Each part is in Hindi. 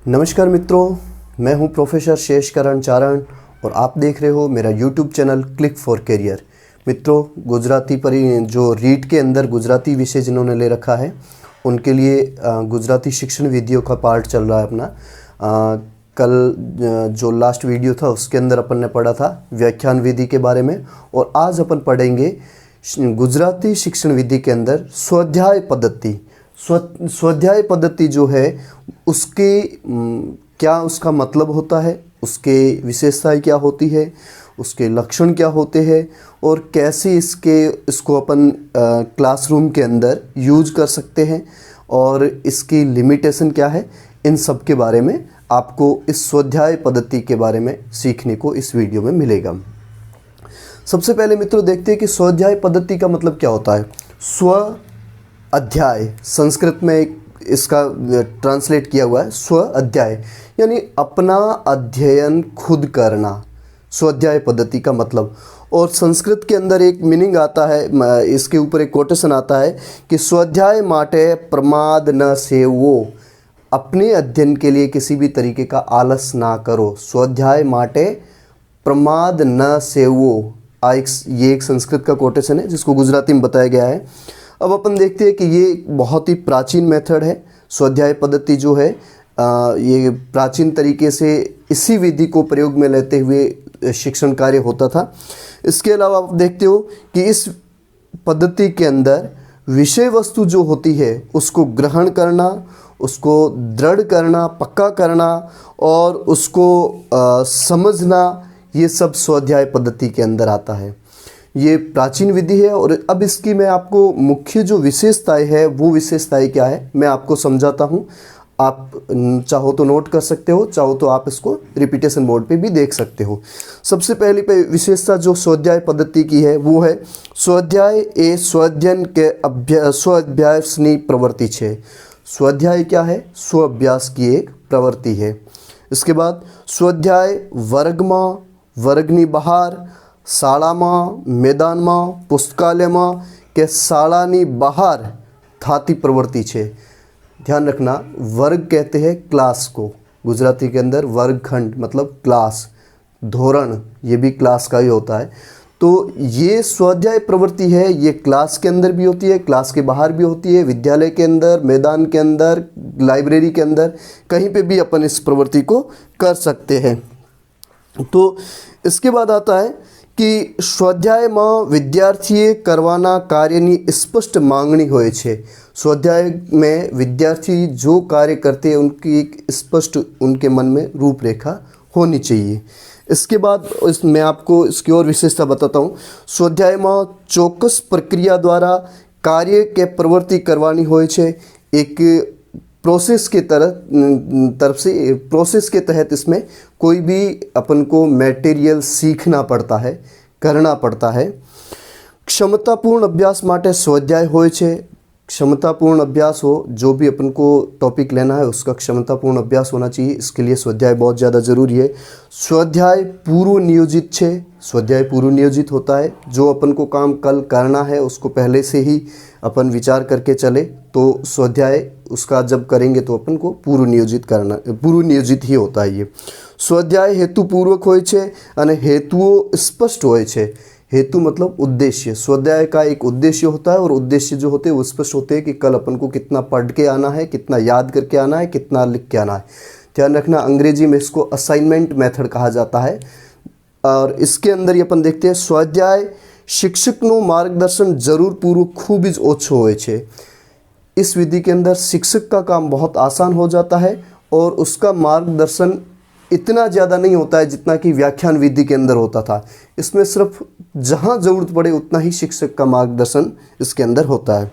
नमस्कार मित्रों, मैं हूं प्रोफेसर शेषकरण चारण और आप देख रहे हो मेरा YouTube channel click for career. मित्रों, गुजराती पर जो रीट के अंदर गुजराती विषय जिन्होंने ले रखा है उनके लिए गुजराती शिक्षण वीडियो का पार्ट चल रहा है अपना। कल जो लास्ट वीडियो था उसके अंदर अपन ने पढ़ा था व्याख्यान विधि के बारे में, और आज अपन पढ़ेंगे गुजराती शिक्षण विधि के अंदर स्वाध्याय पद्धति। स्वाध्याय पद्धति जो है उसके क्या उसका मतलब होता है, उसके विशेषताएं क्या होती है, उसके लक्षण क्या होते हैं और कैसे इसको अपन क्लासरूम के अंदर यूज कर सकते हैं और इसकी लिमिटेशन क्या है, इन सब के बारे में आपको इस स्वाध्याय पद्धति के बारे में सीखने को इस वीडियो में मिलेगा। सबसे पहले मित्रों देखते हैं कि स्वाध्याय पद्धति का मतलब क्या होता है। स्व अध्याय, संस्कृत में इसका ट्रांसलेट किया हुआ है स्व अध्याय, यानी अपना अध्ययन खुद करना, स्वाध्याय पद्धति का मतलब। और संस्कृत के अंदर एक मीनिंग आता है, इसके ऊपर एक कोटेशन आता है कि स्वाध्याय माटे प्रमाद न सेवो, अपने अध्ययन के लिए किसी भी तरीके का आलस ना करो। स्वाध्याय माटे प्रमाद न सेवो, ये एक संस्कृत का कोटेशन है जिसको गुजराती में बताया गया है। अब अपन देखते हैं कि ये बहुत ही प्राचीन मेथड है। स्वाध्याय पद्धति जो है ये प्राचीन तरीके से इसी विधि को प्रयोग में लेते हुए शिक्षण कार्य होता था। इसके अलावा आप देखते हो कि इस पद्धति के अंदर विषय वस्तु जो होती है उसको ग्रहण करना, उसको दृढ़ करना, पक्का करना और उसको समझना, ये सब स्वाध्याय पद्धति के अंदर आता है। ये प्राचीन विधि है। और अब इसकी मैं आपको मुख्य जो विशेषताएं है वो विशेषताएं क्या है मैं आपको समझाता हूँ। आप चाहो तो नोट कर सकते हो, चाहो तो आप इसको रिपीटेशन बोर्ड पे भी देख सकते हो। सबसे पहली विशेषता जो स्वाध्याय पद्धति की है वो है स्वाध्याय ए स्वाध्ययन के स्वाध्यायनी प्रवृत्ति छे। स्वाध्याय क्या है? स्व अभ्यास की एक प्रवृत्ति है। इसके बाद स्वाध्याय वर्गમાં, वर्गनी बहार, शाळाમાં, मैदाનમાં, पुस्तकालयમાં के शाळानी बहार थाती प्रवृत्ति छे। ध्यान रखना, वर्ग कहते हैं क्लास को, गुजराती के अंदर वर्गखंड मतलब क्लास, धोरण ये भी क्लास का ही होता है। तो ये स्वाध्याय प्रवृत्ति है, ये क्लास के अंदर भी होती है, क्लास के बाहर भी होती है, विद्यालय के अंदर, मैदान के अंदर, लाइब्रेरी के अंदर, कहीं पे भी अपन इस प्रवृत्ति को कर सकते हैं। तो इसके बाद आता है कि स्वाध्यायમાં વિદ્યાર્થીએ કરવાના કાર્યની સ્પષ્ટ માગણી હોય છે। स्वाध्याय में विद्यार्थी जो कार्य करते हैं उनकी एक स्पष्ट उनके मन में रूपरेखा होनी चाहिए। इसके बाद मैं आपको इसकी और विशेषता बताता हूँ। स्वाध्यायમાં ચોક્કસ प्रक्रिया द्वारा कार्य के प्रवृत्ति करवानी હોય છે। एक प्रोसेस के तरफ से प्रोसेस के तहत इसमें कोई भी अपन को मटेरियल सीखना पड़ता है, करना पड़ता है। क्षमतापूर्ण अभ्यास माटे स्वाध्याय होय छे। क्षमतापूर्ण अभ्यास हो, जो भी अपन को टॉपिक लेना है उसका क्षमतापूर्ण अभ्यास होना चाहिए, इसके लिए स्वाध्याय बहुत ज़्यादा ज़रूरी है। स्वाध्याय पूर्व नियोजित छे। स्वाध्याय पूर्व नियोजित होता है, जो अपन को काम कल करना है उसको पहले से ही अपन विचार करके चले तो स्वाध्याय उसका जब करेंगे तो अपन को पूर्व नियोजित ही होता है। ये स्वाध्याय हेतुपूर्वक होय छे अने हेतुओं स्पष्ट होय छे। हेतु मतलब उद्देश्य, स्वाध्याय का एक उद्देश्य होता है और उद्देश्य जो होते हैं वो स्पष्ट होते हैं कि कल अपन को कितना पढ़ के आना है, कितना याद करके आना है, कितना लिख के आना है। ध्यान रखना, अंग्रेजी में इसको असाइनमेंट मेथड कहा जाता है। और इसके अंदर ही अपन देखते हैं स्वाध्याय शिक्षकનું मार्गदर्शन जरूर पूर्वक खूब જ ઓછો હોય છે। इस विधि के अंदर शिक्षक का काम बहुत आसान हो जाता है और उसका मार्गदर्शन इतना ज़्यादा नहीं होता है जितना कि व्याख्यान विधि के अंदर होता था। इसमें सिर्फ जहाँ ज़रूरत पड़े उतना ही शिक्षक का मार्गदर्शन इसके अंदर होता है।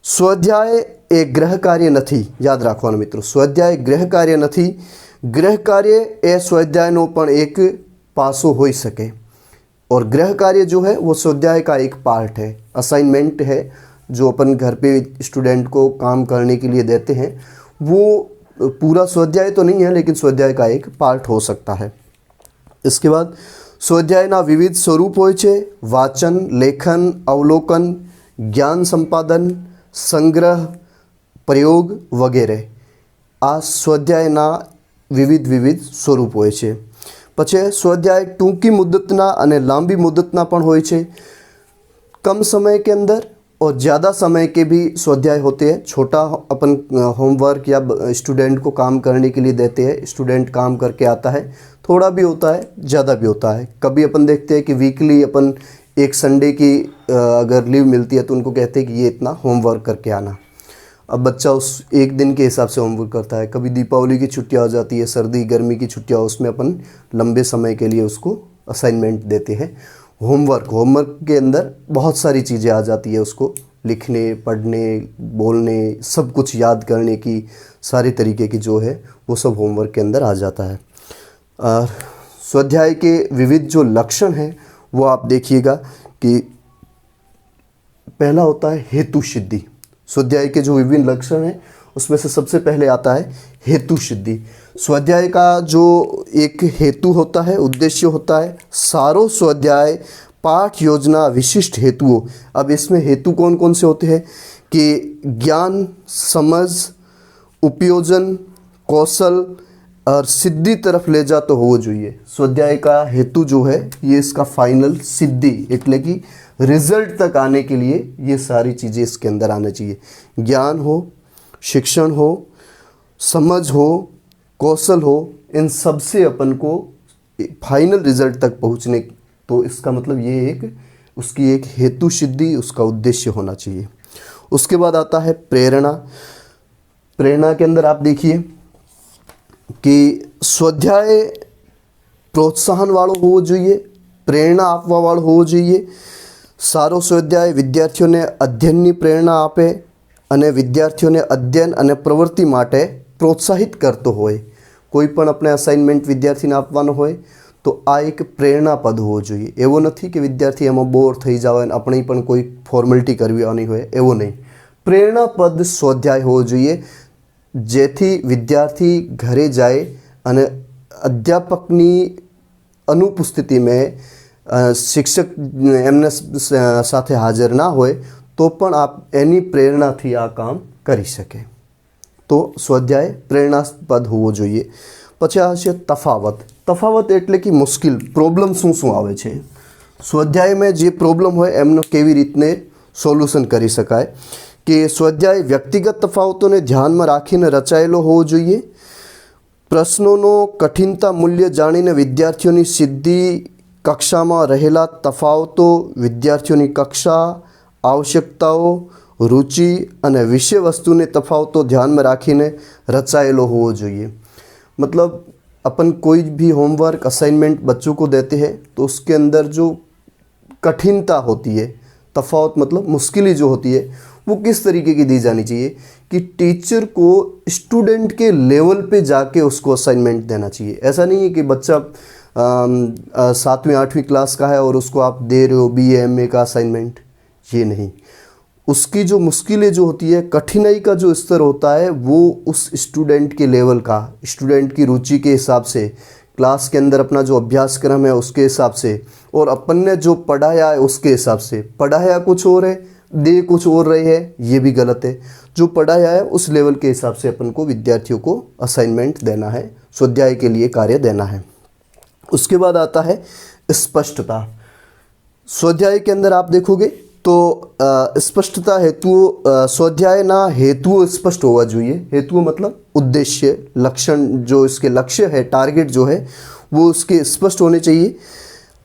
स्वाध्याय ए गृह कार्य नहीं, याद रखवानुं मित्रों, स्वाध्याय गृह कार्य नहीं। गृह कार्य ए स्वाध्यायनो पण एक पासो होई सके और गृह कार्य जो है वो स्वाध्याय का एक पार्ट है, असाइनमेंट है जो अपन घर पे स्टूडेंट को काम करने के लिए देते हैं। वो पूरा स्वाध्याय तो नहीं है लेकिन स्वाध्याय का एक पार्ट हो सकता है। इसके बाद स्वाध्यायना विविध स्वरूप होय छे। वाचन, लेखन, अवलोकन, ज्ञान संपादन, संग्रह, प्रयोग वगैरह। આ સ્વાધ્યાયના વિવિધ સ્વરૂપ હોય છે। પછી સ્વાધ્યાય टूंकी मुद्दतना અને लांबी मुद्दतना પણ હોય છે। कम समय के अंदर और ज़्यादा समय के भी स्वाध्याय होते हैं। छोटा अपन होमवर्क या स्टूडेंट को काम करने के लिए देते हैं, स्टूडेंट काम करके आता है, थोड़ा भी होता है ज़्यादा भी होता है। कभी अपन देखते हैं कि वीकली अपन एक संडे की अगर लीव मिलती है तो उनको कहते हैं कि ये इतना होमवर्क करके आना। अब बच्चा उस एक दिन के हिसाब से होमवर्क करता है। कभी दीपावली की छुट्टियां हो जाती है, सर्दी गर्मी की छुट्टियां, उसमें अपन लंबे समय के लिए उसको असाइनमेंट देते हैं। होमवर्क के अंदर बहुत सारी चीज़ें आ जाती है, उसको लिखने, पढ़ने, बोलने, सब कुछ याद करने की सारे तरीके की जो है वो सब होमवर्क के अंदर आ जाता है। और स्वाध्याय के विविध जो लक्षण हैं वो आप देखिएगा कि पहला होता है हेतु सिद्धि। स्वाध्याय के जो विभिन्न लक्षण हैं उसमें से सबसे पहले आता है हेतु सिद्धि। स्वाध्याय का जो एक हेतु होता है, उद्देश्य होता है, सारो स्वाध्याय पाठ योजना विशिष्ट हेतुओं। अब इसमें हेतु कौन कौन से होते हैं कि ज्ञान, समझ, उपयोजन, कौशल और सिद्धि तरफ ले जा तो हो જોઈએ। स्वाध्याय का हेतु जो है ये इसका फाइनल सिद्धि એટલે कि रिजल्ट तक आने के लिए ये सारी चीज़ें इसके अंदर आना चाहिए। ज्ञान हो, शिक्षण हो, समझ हो, कौशल हो, इन सब से अपन को फाइनल रिजल्ट तक पहुंचने, तो इसका मतलब ये उसकी एक हेतु सिद्धि, उसका उद्देश्य होना चाहिए। उसके बाद आता है प्रेरणा। प्रेरणा के अंदर आप देखिए कि स्वाध्याय प्रोत्साहन वाળો હોવો જોઈએ, પ્રેરણા આપવા વાળો હોવો જોઈએ। સારો સ્વાધ્યાય વિદ્યાર્થીઓને અધ્યયનની પ્રેરણા આપે અને વિદ્યાર્થીઓને અધ્યયન અને પ્રવૃત્તિ માટે પ્રોત્સાહિત કરતો હોય। કોઈ પણ આપણે અસાઇનમેન્ટ વિદ્યાર્થીને આપવાનો હોય તો આ એક પ્રેરણાપદ હોવો જોઈએ। એવો નથી કે વિદ્યાર્થી એમાં બોર થઈ જાવે અને આપણે પણ કોઈ ફોર્માલિટી કરવાની હોય, એવો નહીં। પ્રેરણાપદ સ્વાધ્યાય હોવો જોઈએ જેથી વિદ્યાર્થી ઘરે જાય અને અધ્યાપકની अनुपस्थितिમાં शिक्षक એમને સાથે હાજર ના હોય તો પણ આપ એની પ્રેરણાથી આ કામ કરી શકે। તો સ્વાધ્યાય પ્રેરણાસ્પદ હોવો જોઈએ। પછી આવશે તફાવત। તફાવત એટલે કે મુશ્કેલ, પ્રોબ્લેમ શું આવે છે, સ્વાધ્યાયમાં જે પ્રોબ્લેમ હોય એમનો કેવી રીતને સોલ્યુશન કરી શકાય। કે સ્વાધ્યાય વ્યક્તિગત તફાવતોને ધ્યાનમાં રાખીને રચાયેલો હોવો જોઈએ। પ્રશ્નોનો કઠિનતા મૂલ્ય જાણીને વિદ્યાર્થીઓની સિદ્ધિ, કક્ષામાં રહેલા તફાવતો, વિદ્યાર્થીઓની કક્ષા, આવશ્યકતાઓ, रुचि અને विषय वस्तुने तफावतों ध्यान में राखीने रचायेलो होवो જોઈએ। मतलब अपन कोई भी होमवर्क असाइनमेंट बच्चों को देते हैं तो उसके अंदर जो कठिनता होती है, तफावत मतलब मुश्किलें जो होती है, वो किस तरीके की दी जानी चाहिए कि टीचर को स्टूडेंट के लेवल पे जाके उसको असाइनमेंट देना चाहिए। ऐसा नहीं है कि बच्चा 7वीं 8वीं क्लास का है और उसको आप दे रहे हो BA MA का असाइनमेंट, ये नहीं। उसकी जो मुश्किलें जो होती है, कठिनाई का जो स्तर होता है, वो उस स्टूडेंट के लेवल का, स्टूडेंट की रुचि के हिसाब से, क्लास के अंदर अपना जो अभ्यासक्रम है उसके हिसाब से, और अपन ने जो पढ़ाया है उसके हिसाब से। पढ़ाया कुछ और है, दे कुछ और रहे है, ये भी गलत है। जो पढ़ाया है उस लेवल के हिसाब से अपन को विद्यार्थियों को असाइनमेंट देना है, स्वाध्याय के लिए कार्य देना है। उसके बाद आता है स्पष्टता। स्वाध्याय के अंदर आप देखोगे तो स्पष्टता हेतु, स्वाध्यायना हेतुओं स्पष्ट होवा જોઈએ। हेतुओं मतलब उद्देश्य, लक्षण, जो इसके लक्ष्य है, टारगेट जो है वो उसके स्पष्ट होने चाहिए।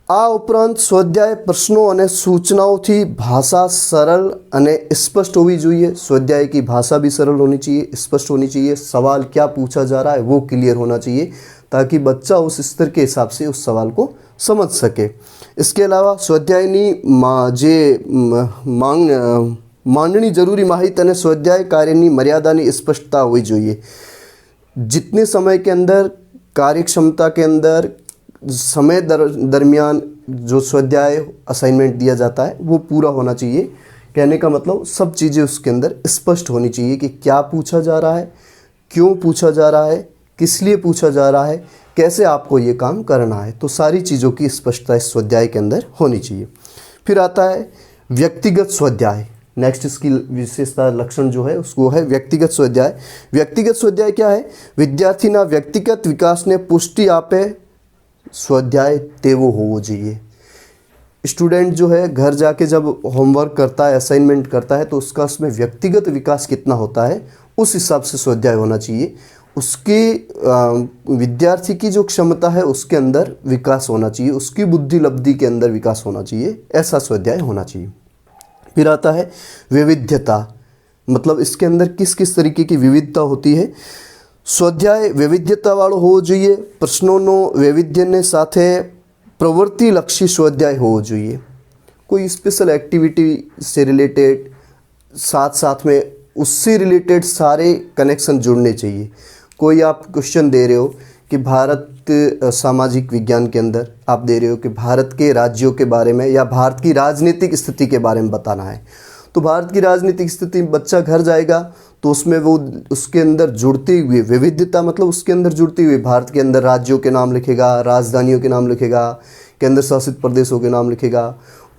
आ उपरांत स्वाध्याय प्रश्नों અને सूचनाओं थी भाषा सरल અને स्पष्ट होवी જોઈએ। स्वाध्याय की भाषा भी सरल होनी चाहिए, स्पष्ट होनी चाहिए। सवाल क्या पूछा जा रहा है वो क्लियर होना चाहिए ताकि बच्चा उस स्तर के हिसाब से उस सवाल को समझ सके। इसके अलावा स्वाध्यायनी जे માંડણી જરૂરી માહિતી અને સ્વાધ્યાય કાર્યની મર્યાદાની સ્પષ્ટતા હોવી જોઈએ। जितने समय के अंदर, कार्यक्षमता के अंदर, समय दरमियान जो स्वाध्याय असाइनमेंट दिया जाता है वो पूरा होना चाहिए। कहने का मतलब सब चीज़ें उसके अंदर स्पष्ट होनी चाहिए कि क्या पूछा जा रहा है, क्यों पूछा जा रहा है, किस लिए पूछा जा रहा है, कैसे आपको ये काम करना है। तो सारी चीज़ों की स्पष्टता इस स्वाध्याय के अंदर होनी चाहिए। फिर आता है व्यक्तिगत स्वाध्याय। नेक्स्ट इसकी विशेषता लक्षण जो है उसको है व्यक्तिगत स्वाध्याय। व्यक्तिगत स्वाध्याय क्या है? विद्यार्थीना व्यक्तिगत विकासने पुष्टि आपे स्वाध्याय तेवो होवो જોઈએ। स्टूडेंट जो है घर जाके जब होमवर्क करता है, असाइनमेंट करता है, तो उसका उसमें व्यक्तिगत विकास कितना होता है उस हिसाब से स्वाध्याय होना चाहिए। उसकी विद्यार्थी की जो क्षमता है उसके अंदर विकास होना चाहिए, उसकी बुद्धि लब्धि के अंदर विकास होना चाहिए, ऐसा स्वाध्याय होना चाहिए। फिर आता है वैविध्यता, मतलब इसके अंदर किस किस तरीके की विविधता होती है। स्वाध्याय वैविध्यता वाળો હોવો જોઈએ। પ્રશ્નોનો વૈવિધ્યને સાથે પ્રવૃત્તિલક્ષી સ્વાધ્યાય હોવો જોઈએ। कोई स्पेशल एक्टिविटी से रिलेटेड, साथ साथ में उससे रिलेटेड सारे कनेक्शन जुड़ने चाहिए। कोई आप क्वेश्चन दे रहे हो कि भारत सामाजिक विज्ञान के अंदर आप दे रहे हो कि भारत के राज्यों के बारे में या भारत की राजनीतिक स्थिति के बारे में बताना है, तो भारत की राजनीतिक स्थिति बच्चा घर जाएगा तो उसमें वो उसके अंदर जुड़ती हुई विविधता, मतलब उसके अंदर जुड़ती हुई भारत के अंदर राज्यों के नाम लिखेगा, राजधानियों के नाम लिखेगा, केंद्र शासित प्रदेशों के नाम लिखेगा,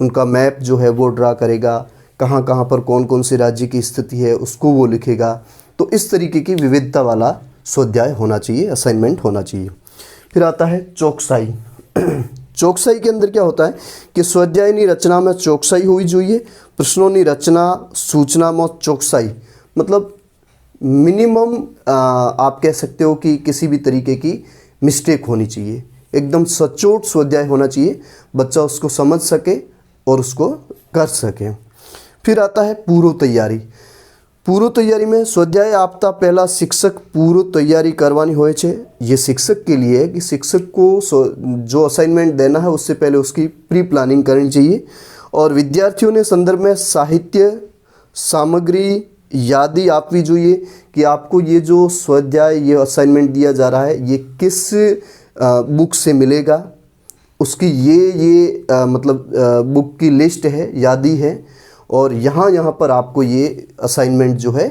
उनका मैप जो है वो ड्रा करेगा, कहाँ कहाँ पर कौन कौन सी राज्य की स्थिति है उसको वो लिखेगा। तो इस तरीके की विविधता वाला स्वाध्याय होना चाहिए, असाइनमेंट होना चाहिए। फिर आता है चौकसाई। चौकसाई के अंदर क्या होता है कि स्वाध्यायनी रचना में चौकसाई होनी चाहिए। प्रश्नों की रचना सूचना में चौकसाई, मतलब मिनिमम आप कह सकते हो कि किसी भी तरीके की मिस्टेक होनी चाहिए, एकदम सचोट स्वाध्याय होना चाहिए, बच्चा उसको समझ सके और उसको कर सके। फिर आता है पूर्व तैयारी। पूर्व तैयारी में स्वाध्याय आपता पहला शिक्षक पूर्व तैयारी करवानी होय छे। ये शिक्षक के लिए है कि शिक्षक को जो असाइनमेंट देना है उससे पहले उसकी प्री प्लानिंग करनी चाहिए। और विद्यार्थियों ने संदर्भ में साहित्य सामग्री यादी आपवी જોઈએ कि आपको ये जो स्वाध्याय ये असाइनमेंट दिया जा रहा है ये किस बुक से मिलेगा, उसकी ये मतलब बुक की लिस्ट है, यादी है, और यहाँ पर आपको ये असाइनमेंट जो है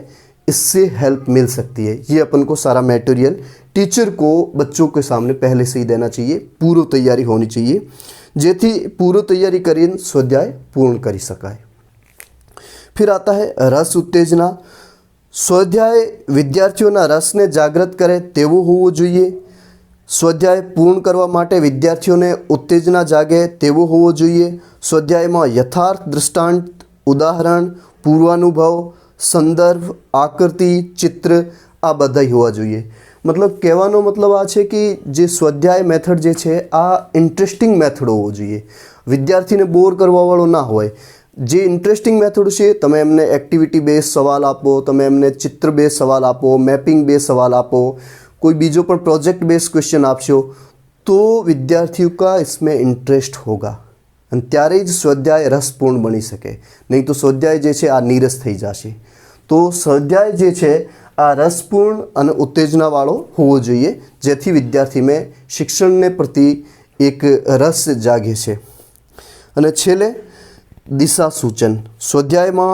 इससे हेल्प मिल सकती है। ये अपन को सारा मटेरियल टीचर को बच्चों के सामने पहले से ही देना चाहिए, पूर्व तैयारी होनी चाहिए, जेथी पूर्व तैयारी करीने स्वाध्याय पूर्ण करी शकाय। फिर आता है रस उत्तेजना। स्वाध्याय विद्यार्थीओना रसने जागृत करे तेवो होवो જોઈએ। स्वाध्याय पूर्ण करवा माटे विद्यार्थीओने उत्तेजना जागे तेवो होवो જોઈએ। स्वाध्यायमां यथार्थ दृष्टांत, उदाहरण, पूर्वानुभव, संदर्भ, आकृति, चित्र आ बधाई होवा જોઈએ। मतलब कहेવાનો मतलब आ छे कि जे स्वाध्याय मेथड जे छे आ इंटरेस्टिंग मेथड होवो જોઈએ, विद्यार्थीने बोर करवा वाळो ना होय। जे इंटरेस्टिंग मेथड छे तमे एमने एक्टिविटी बेस्ड सवाल आपो, तमे एमने चित्र बेस्ड सवाल आपो, मैपिंग बेस्ड सवाल आपो, कोई बीजो पर प्रोजेक्ट बेस्ड क्वेश्चन आपशो तो विद्यार्थियों का इसमें इंटरेस्ट होगा અને ત્યારે જ સ્વાધ્યાય રસપૂર્ણ બની શકે, નહીં તો સ્વાધ્યાય જે છે આ નીરસ થઈ જશે। તો સ્વાધ્યાય જે છે આ રસપૂર્ણ અને ઉત્તેજનાવાળો હોવો જોઈએ, જેથી વિદ્યાર્થીને શિક્ષણને પ્રતિ એક રસ જાગે છે। અને છેલ્લે દિશા સૂચન। સ્વાધ્યાયમાં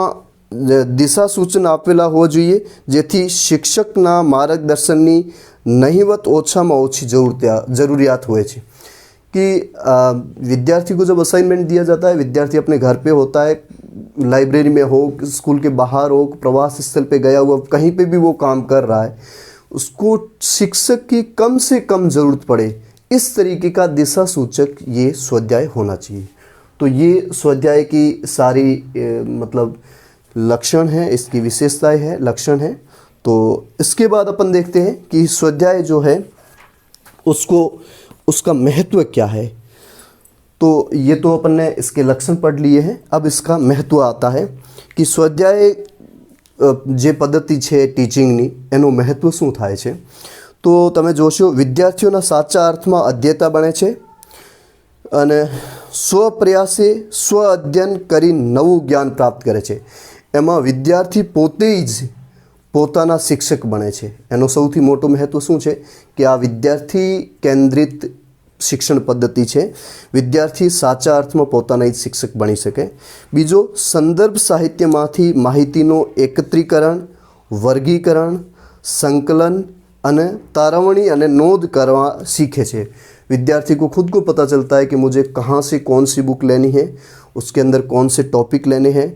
દિશા સૂચન આપેલા હોવા જોઈએ, જેથી શિક્ષકના માર્ગદર્શનની નહિવત ઓછામાં ઓછી જરૂરિયાત હોય છે। कि विद्यार्थी को जब असाइनमेंट दिया जाता है, विद्यार्थी अपने घर पे होता है, लाइब्रेरी में हो, स्कूल के बाहर हो, प्रवास स्थल पे गया हुआ, कहीं पे भी वो काम कर रहा है, उसको शिक्षक की कम से कम ज़रूरत पड़े इस तरीके का दिशा सूचक ये स्वाध्याय होना चाहिए। तो ये स्वाध्याय की सारी मतलब लक्षण है, इसकी विशेषताएँ हैं, लक्षण हैं। तो इसके बाद अपन देखते हैं कि स्वाध्याय जो है उसका महत्व क्या है। तो ये तो अपन ने इसके लक्षण पढ़ लिए हैं। अब इसका महत्व आता है कि स्वाध्याय जे पद्धति है टीचिंगनी एનું महत्व શું થાય છે। तो તમે જોશો વિદ્યાર્થીઓના સાચા અર્થમાં અધ્યેતા બને છે અને સ્વપ્રયાસે સ્વ અધ્યયન કરી નવું જ્ઞાન પ્રાપ્ત કરે છે। એમાં વિદ્યાર્થી પોતે જ પોતાના શિક્ષક બને છે। એનો સૌથી મોટો મહત્વ શું છે કે આ વિદ્યાર્થી કેન્દ્રિત શિક્ષણ પદ્ધતિ છે। વિદ્યાર્થી સાચા અર્થમાં પોતાના જ શિક્ષક બની શકે। બીજો, સંદર્ભ સાહિત્યમાંથી માહિતીનો એકત્રીકરણ, વર્ગીકરણ, સંકલન અને તારવણી અને નોંધ કરવા सीखे છે। विद्यार्थी को खुद को पता चलता है कि मुझे कहाँ से कौन सी बुक लेनी है, उसके अंदर कौन से टॉपिक लेने हैं,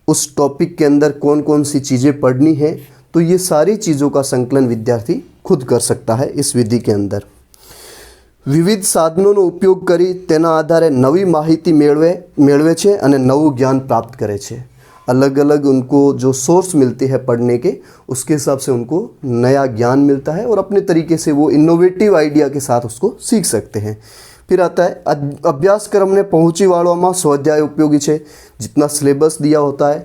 उस टॉपिक के अंदर कौन कौन सी चीज़ें पढ़नी है, तो ये सारी चीज़ों का संकलन विद्यार्थी खुद कर सकता है इस विधि के अंदर। વિવિધ સાધનોનો ઉપયોગ કરી તેના આધારે નવી માહિતી મેળવે છે અને નવું જ્ઞાન પ્રાપ્ત કરે છે। अलग अलग उनको जो सोर्स मिलते हैं पढ़ने के, उसके हिसाब से उनको नया ज्ञान मिलता है और अपने तरीके से वो इनोवेटिव आइडिया के साथ उसको सीख सकते हैं। फिर आता है अभ्यासक्रम ने पहुँची वालों स्वाध्याय उपयोगी है। जितना सिलेबस दिया होता है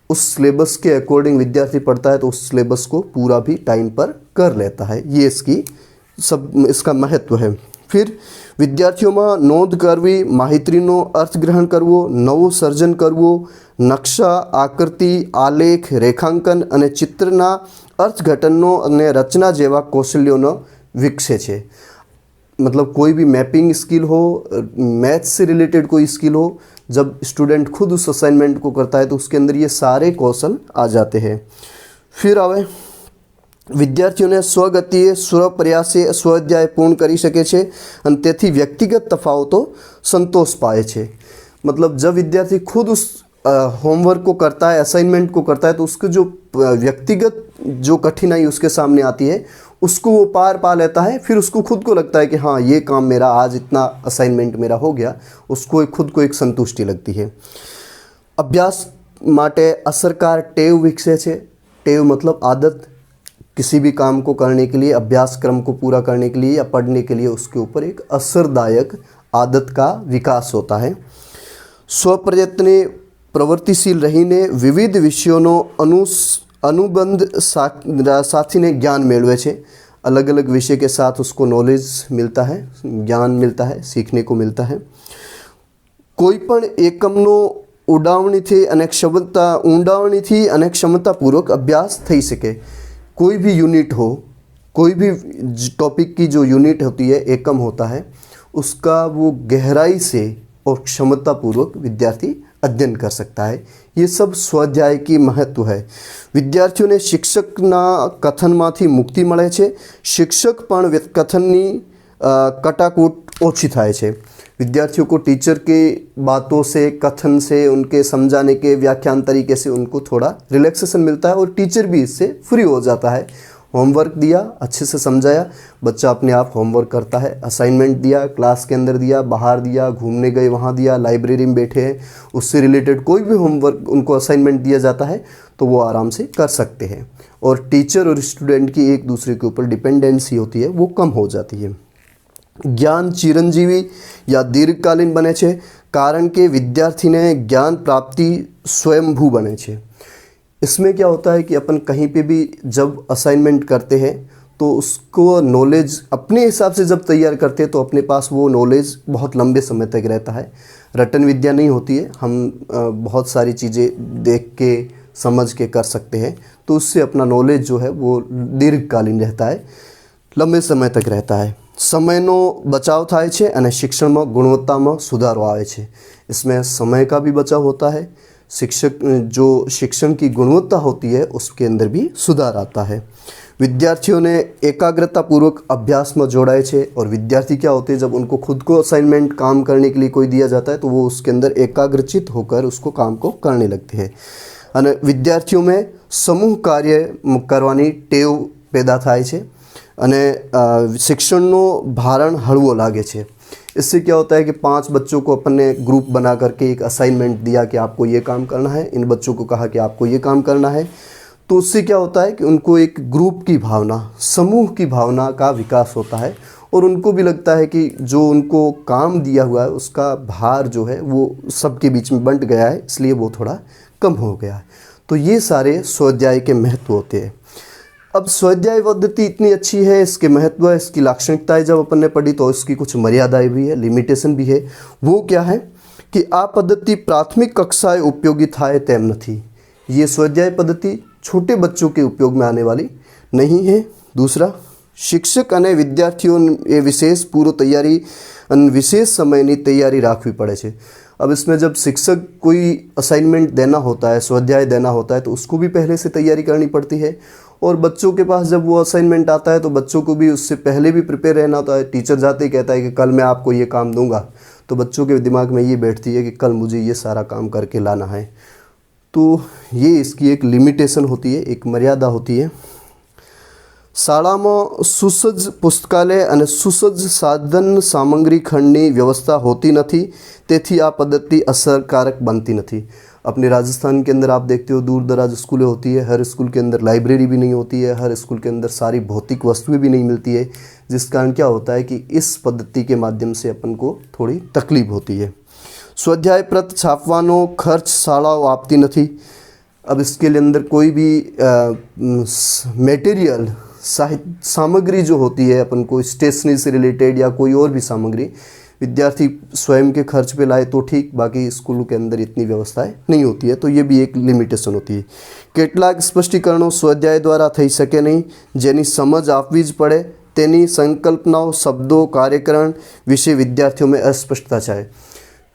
उस सिलेबस के अकॉर्डिंग विद्यार्थी पढ़ता है तो उस सिलेबस को पूरा भी टाइम पर कर लेता है। ये इसका महत्व है। फिर विद्यार्थियों में नोंध करवी, माहितीनो अर्थग्रहण करवो, नवो सर्जन करवो, नक्शा, आकृति, आलेख, रेखांकन अने चित्रना अर्थघटननो अने रचना जेवा कौशल्योनो विकसे छे। मतलब कोई भी मैपिंग स्किल हो, मैथ्स से रिलेटेड कोई स्किल हो, जब स्टूडेंट खुद उस असाइनमेंट को करता है तो उसके अंदर ये सारे कौशल आ जाते हैं। फिर आवे विद्यार्थीओने स्वगतिए स्वप्रयासे स्वाध्याय पूर्ण करी शके छे अने तेथी व्यक्तिगत तफावतो संतोष पाए छे। मतलब जब विद्यार्थी खुद उस होमवर्क को करता है, असाइनमेंट को करता है, तो उसको जो व्यक्तिगत जो कठिनाई उसके सामने आती है उसको वो पार पा लेता है। फिर उसको खुद को लगता है कि हाँ ये काम मेरा आज इतना असाइनमेंट मेरा हो गया, उसको खुद को एक संतुष्टि लगती है। अभ्यास माटे असरकार टेव विकसे छे। टेव मतलब आदत। किसी भी काम को करने के लिए, अभ्यासक्रम को पूरा करने के लिए या पढ़ने के लिए उसके ऊपर एक असरदायक आदत का विकास होता है। स्वप्रयत्ने प्रवृत्तिशील रहीने विविध विषयों अनुबंध साथीने ज्ञान मेळवे छे। अलग अलग विषय के साथ उसको नॉलेज मिलता है, ज्ञान मिलता है, सीखने को मिलता है। कोईपण एकमनो ऊंडाणीथी अने क्षमतापूर्वक अभ्यास थई शके। कोई भी यूनिट हो, कोई भी टॉपिक की जो यूनिट होती है, एकम होता है, उसका वो गहराई से और क्षमतापूर्वक विद्यार्थी अध्ययन कर सकता है। ये सब स्वाध्याय की महत्व है। विद्यार्थियों ने शिक्षकना कथनमांथी मुक्ति मळे छे। शिक्षक पण कथननी कटाकूट ओછી थाय छे। विद्यार्थियों को टीचर के बातों से, कथन से, उनके समझाने के व्याख्यान तरीके से उनको थोड़ा रिलैक्सेशन मिलता है और टीचर भी इससे फ्री हो जाता है। होमवर्क दिया, अच्छे से समझाया, बच्चा अपने आप होमवर्क करता है। असाइनमेंट दिया, क्लास के अंदर दिया, बाहर दिया, घूमने गए वहाँ दिया, लाइब्रेरी में बैठे हैं, उससे रिलेटेड कोई भी होमवर्क उनको असाइनमेंट दिया जाता है तो वो आराम से कर सकते हैं। और टीचर और स्टूडेंट की एक दूसरे के ऊपर डिपेंडेंसी होती है वो कम हो जाती है। ज्ञान चिरंजीवी या दीर्घकालीन बने छे, कारण के विद्यार्थी ने ज्ञान प्राप्ति स्वयंभू बने छे। इसमें क्या होता है कि अपन कहीं पे भी जब असाइनमेंट करते हैं तो उसको नॉलेज अपने हिसाब से जब तैयार करते हैं तो अपने पास वो नॉलेज बहुत लंबे समय तक रहता है। रटन विद्या नहीं होती है, हम बहुत सारी चीज़ें देख के समझ के कर सकते हैं, तो उससे अपना नॉलेज जो है वो दीर्घकालीन रहता है, लंबे समय तक रहता है। समयनो बचाव थाय छे अने शिक्षण में गुणवत्ता में सुधारो आवे छे। इसमें समय का भी बचाव होता है, शिक्षण की गुणवत्ता होती है उसके अंदर भी सुधार आता है। विद्यार्थियों ने एकाग्रता पूर्वक अभ्यास में जोड़ाए छे। और विद्यार्थी क्या होते हैं, जब उनको खुद को असाइनमेंट काम करने के लिए कोई दिया जाता है तो वो उसके अंदर एकाग्रचित होकर उसको काम को करने लगते हैं। अने विद्यार्थियों में समूह कार्य करवानी टेव पैदा थाय छे अने शिक्षणनो भारण हळवो लागे छे। इससे क्या होता है कि 5 बच्चों को अपन ने ग्रुप बना करके एक असाइनमेंट दिया कि आपको ये काम करना है, इन बच्चों को कहा कि आपको ये काम करना है, तो उससे क्या होता है कि उनको एक ग्रुप की भावना, समूह की भावना का विकास होता है और उनको भी लगता है कि जो उनको काम दिया हुआ है उसका भार जो है वो सबके बीच में बंट गया है, इसलिए वो थोड़ा कम हो गया है। तो ये सारे स्वाध्याय के महत्व होते हैं। अब स्वाध्याय पद्धति इतनी अच्छी है, इसके महत्व, इसकी लाक्षणिकताएं जब अपन ने पढ़ी तो इसकी कुछ मर्यादाएं भी है, लिमिटेशन भी है। वो क्या है कि आ पद्धति प्राथमिक कक्षाएं उपयोगी थाय तेम नथी। ये स्वाध्याय पद्धति छोटे बच्चों के उपयोग में आने वाली नहीं है। दूसरा, शिक्षक अने विद्यार्थियों ए विशेष पूर्व तैयारी अने विशेष समयनी तैयारी राखवी पड़े छे। अब इसमें जब शिक्षक कोई असाइनमेंट देना होता है, स्वाध्याय देना होता है, तो उसको भी पहले से तैयारी करनी पड़ती है। और बच्चों के पास जब वो असाइनमेंट आता है तो बच्चों को भी उससे पहले भी प्रिपेयर रहना होता है। टीचर जाते ही कहता है कि कल मैं आपको ये काम दूंगा, तो बच्चों के दिमाग में ये बैठती है कि कल मुझे ये सारा काम करके लाना है। तो ये इसकी एक लिमिटेशन होती है, एक मर्यादा होती है। શાળામાં સુસજ્જ પુસ્તકાલય અને સુસજ્જ સાધન સામગ્રી ખંડની વ્યवस्था होती नहीं, તેથી આ પદ્ધતિ असरकारक बनती नहीं। अपने राजस्थान के अंदर आप देखते हो दूर दराज स्कूलें होती है, हर स्कूल के अंदर लाइब्रेरी भी नहीं होती है, हर स्कूल के अंदर सारी भौतिक वस्तुएं भी नहीं मिलती है, जिस कारण क्या होता है कि इस पद्धति के माध्यम से अपन को थोड़ी तकलीफ होती है। स्वाध्याय प्रत छापवानो खर्च शालाओ आपती नहीं। अब इसके लिए अंदर कोई भी मटेरियल सामग्री जो होती है अपन को स्टेशनरी से रिलेटेड या कोई और भी सामग्री विद्यार्थी स्वयं के खर्च पे लाए तो ठीक, बाकी स्कूलों के अंदर इतनी व्यवस्थाएं नहीं होती है, तो ये भी एक लिमिटेशन होती है। કેટલાક સ્પષ્ટીકરણો સ્વાધ્યાય દ્વારા થઈ શકે નહીં, જેની સમજ આપવી જ પડે, તેની संकल्पनाओं शब्दों कार्यकरण विषय विद्यार्थियों में अस्पष्टता चाहे।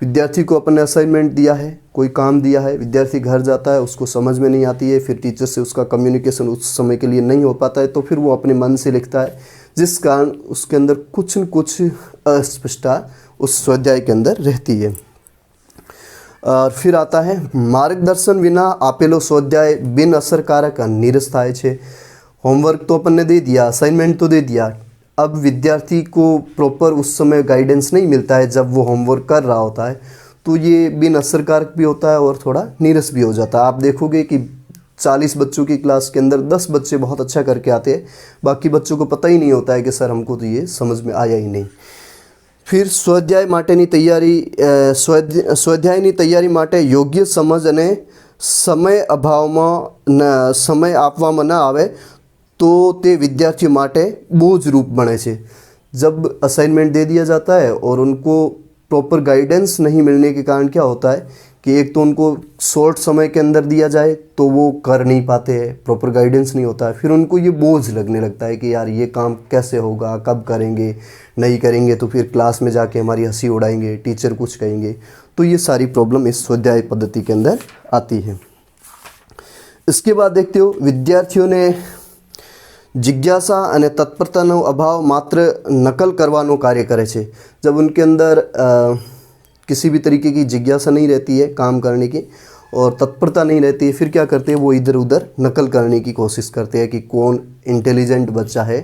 विद्यार्थी को अपन ने असाइनमेंट दिया है, कोई काम दिया है, विद्यार्थी घर जाता है, उसको समझ में नहीं आती है, फिर टीचर से उसका कम्युनिकेशन उस समय के लिए नहीं हो पाता है, तो फिर वो अपने मन से लिखता है, जिस कारण उसके अंदर कुछ न कुछ अस्पष्टता उस स्वाध्याय के अंदर रहती है। और फिर आता है मार्गदर्शन विना आपेलो स्वाध्याय बिन असरकारक नीरस थाय छे। होमवर्क तो अपन ने दे दिया, असाइनमेंट तो दे दिया, अब विद्यार्थी को प्रॉपर उस समय गाइडेंस नहीं मिलता है जब वो होमवर्क कर रहा होता है, तो ये बिन असरकारक भी होता है और थोड़ा नीरस भी हो जाता है। आप देखोगे कि 40 बच्चों की क्लास के अंदर 10 बच्चे बहुत अच्छा करके आते हैं, बाकी बच्चों को पता ही नहीं होता है कि सर हमको तो ये समझ में आया ही नहीं। फिर स्वाध्याय माटेनी तैयारी स्वाध्यायनी तैयारी माटे योग्य समझ अने समय समय आपवामां न आवे तो ते विद्यार्थियों माटे बोझ रूप बने छे। जब असाइनमेंट दे दिया जाता है और उनको प्रॉपर गाइडेंस नहीं मिलने के कारण क्या होता है कि एक तो उनको शॉर्ट समय के अंदर दिया जाए तो वो कर नहीं पाते हैं, प्रॉपर गाइडेंस नहीं होता है, फिर उनको ये बोझ लगने लगता है कि यार ये काम कैसे होगा, कब करेंगे, नहीं करेंगे तो फिर क्लास में जाके हमारी हंसी उड़ाएंगे, टीचर कुछ कहेंगे, तो ये सारी प्रॉब्लम इस स्वाध्याय पद्धति के अंदर आती है। इसके बाद देखते हो विद्यार्थियों ने जिज्ञासा અને તત્પરતાનો અભાવ માત્ર નકલ કરવાનો કાર્ય કરે છે। जब उनके अंदर किसी भी तरीके की जिज्ञासा नहीं रहती है काम करने की और तत्परता नहीं रहती है, फिर क्या करते हैं वो इधर उधर नकल करने की कोशिश करते हैं कि कौन इंटेलिजेंट बच्चा है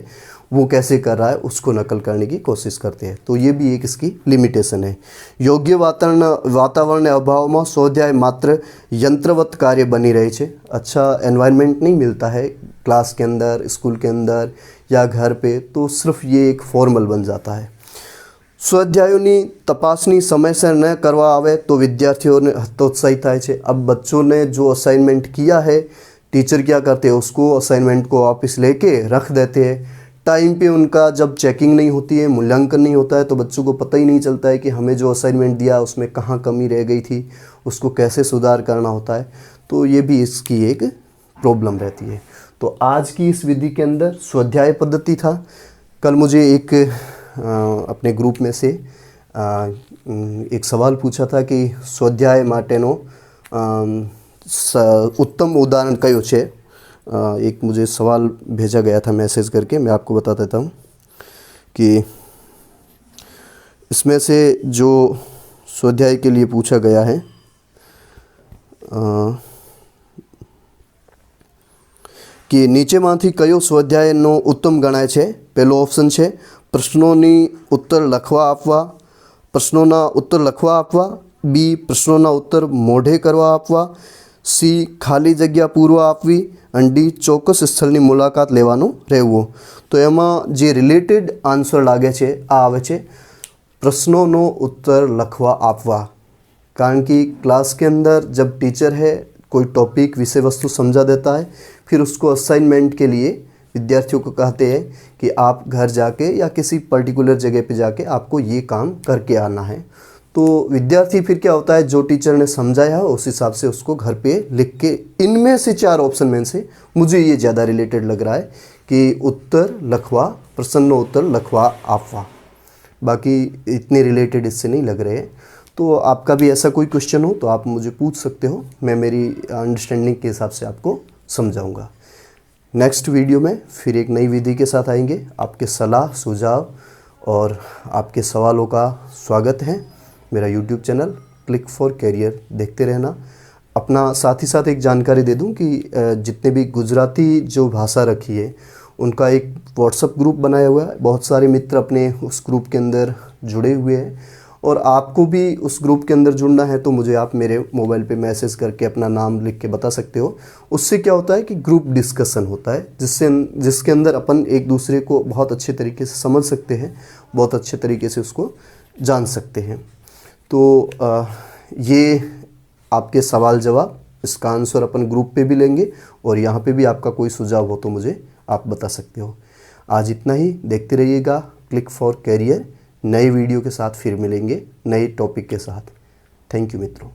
वो कैसे कर रहा है, उसको नकल करने की कोशिश करते हैं, तो ये भी एक इसकी लिमिटेशन है। योग्य वातावरण अभाव में स्वाध्याय मात्र यंत्रवत कार्य बनी रहे छे। अच्छा एनवायरनमेंट नहीं मिलता है क्लास के अंदर, स्कूल के अंदर या घर पे, तो सिर्फ ये एक फॉर्मल बन जाता है। स्वाध्यायोनी तपासनी समयसर न करवा आवे तो विद्यार्थियों ने हतोत्साहित थाय छे। अब बच्चों ने जो असाइनमेंट किया है, टीचर क्या करते हैं उसको असाइनमेंट को वापस लेके रख देते हैं। टाइम पे उनका जब चेकिंग नहीं होती है, मूल्यांकन नहीं होता है, तो बच्चों को पता ही नहीं चलता है कि हमें जो असाइनमेंट दिया उसमें कहाँ कमी रह गई थी, उसको कैसे सुधार करना होता है, तो ये भी इसकी एक प्रॉब्लम रहती है। तो आज की इस विधि के अंदर स्वाध्याय पद्धति था। कल मुझे एक अपने ग्रुप में से एक सवाल पूछा था कि स्वाध्याय माटेनो उत्तम उदाहरण कयो छे। एक मुझे सवाल भेजा गया था मैसेज करके, मैं आपको बता देता हूँ कि इसमें से जो स्वाध्याय के लिए पूछा गया है कि नीचेमांथी कयो स्वाध्यायनो उत्तम गणाय छे। पहलो ऑप्शन छे प्रश्नोनी उत्तर लखवा आपवा, प्रश्नोना उत्तर लखवा आपवा, बी प्रश्नोना उत्तर मोढे करवा आपवा, सी खाली जग्या पूरवा आपवी અને ડી ચોક્કસ સ્થળની મુલાકાત લેવાનું રહેવું। તો એમાં જે રિલેટેડ આન્સર લાગે છે આ આવે છે પ્રશ્નોનો ઉત્તર લખવા આપવા। કારણ कि क्लास के अंदर जब टीचर है कोई टॉपिक विषय वस्तु समझा देता है, फिर उसको असाइनमेंट के लिए विद्यार्थियों को कहते हैं कि आप घर जाके या किसी पर्टिकुलर जगह पे जाके आपको ये काम करके आना है। तो विद्यार्थी फिर क्या होता है, जो टीचर ने समझाया है उस हिसाब से उसको घर पे लिख के, इनमें से 4 ऑप्शन में से मुझे ये ज़्यादा रिलेटेड लग रहा है कि उत्तर लखवा, प्रश्न उत्तर लखवा आपवा, बाकी इतने रिलेटेड इससे नहीं लग रहे हैं। तो आपका भी ऐसा कोई क्वेश्चन हो तो आप मुझे पूछ सकते हो, मैं मेरी अंडरस्टैंडिंग के हिसाब से आपको समझाऊंगा। नेक्स्ट वीडियो में फिर एक नई विधि के साथ आएंगे। आपके सलाह सुझाव और आपके सवालों का स्वागत है। मेरा YouTube channel click for career देखते रहना। अपना साथ ही साथ एक जानकारी दे दूं कि जितने भी गुजराती जो भाषा रखी है उनका एक व्हाट्सएप ग्रुप बनाया हुआ है। बहुत सारे मित्र अपने उस ग्रुप के अंदर जुड़े हुए हैं और आपको भी उस ग्रुप के अंदर जुड़ना है तो मुझे आप मेरे मोबाइल पे मैसेज करके अपना नाम लिख के बता सकते हो। उससे क्या होता है कि ग्रुप डिस्कशन होता है जिसके अंदर अपन एक दूसरे को बहुत अच्छे तरीके से समझ सकते हैं, बहुत अच्छे तरीके से उसको जान सकते हैं। तो ये आपके सवाल जवाब, इसका आंसर अपन ग्रुप पे भी लेंगे और यहाँ पे भी आपका कोई सुझाव हो तो मुझे आप बता सकते हो। आज इतना ही। देखते रहिएगा क्लिक फॉर कैरियर। नए वीडियो के साथ फिर मिलेंगे, नए टॉपिक के साथ। थैंक यू मित्रों।